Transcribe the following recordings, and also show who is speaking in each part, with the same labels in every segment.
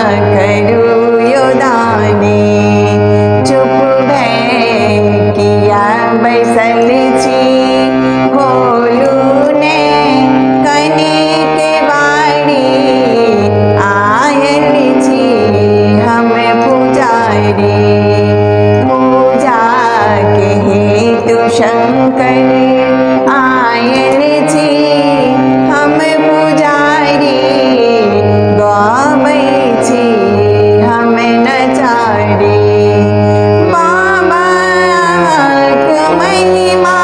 Speaker 1: करूँ योदानी चुप भय किया बैसल छी खोलू ने कनी के बाड़ी आयल छी हम पुजारी पूजा के हेतु शंकर आयल छी हम पुजारी गाबै छी हम नचारी बाबा को महिमा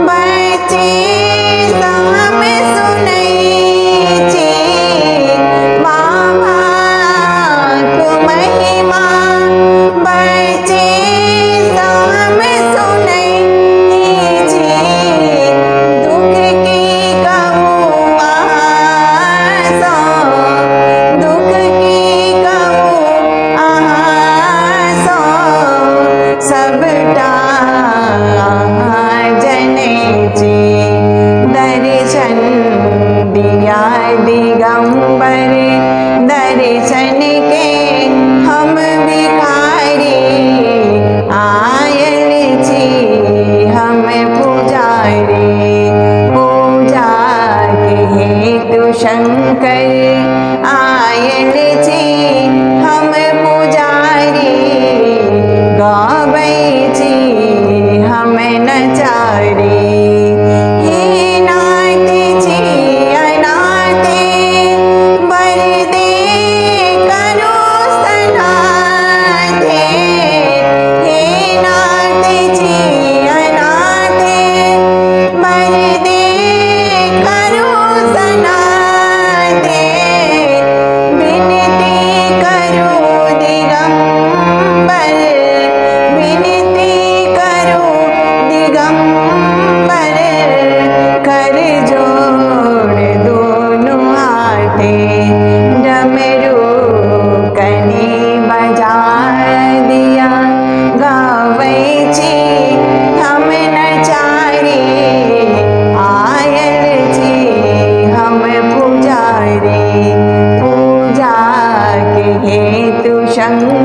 Speaker 1: बचे हम सुनै छी बाबा को महिमा बचे हम सुनै छी दुख की कहूँ अहाँ सँ दुख की कहूँ अहाँ सँ सबटा अहाँ जनै छी दर्शन दिया दिगंबर दर्शन के हम भिखारी आयल छी हम पुजारी पूजा के हेतु शंकर आयल छी हम पुजारी गाबै छी हम नचारी हे नाथ छी अनाथे बर दे करो सनाथे हे नाथ छी अनाथे बर दे करो सनाथे विनती करो दिगंबर विनती करो दिगंबर कर जोड़ दोनों हाथे डमरू कनी बजा दिया गाबै छी हम नचारी आयल छी हम पुजारी पूजा के हेतु शंकर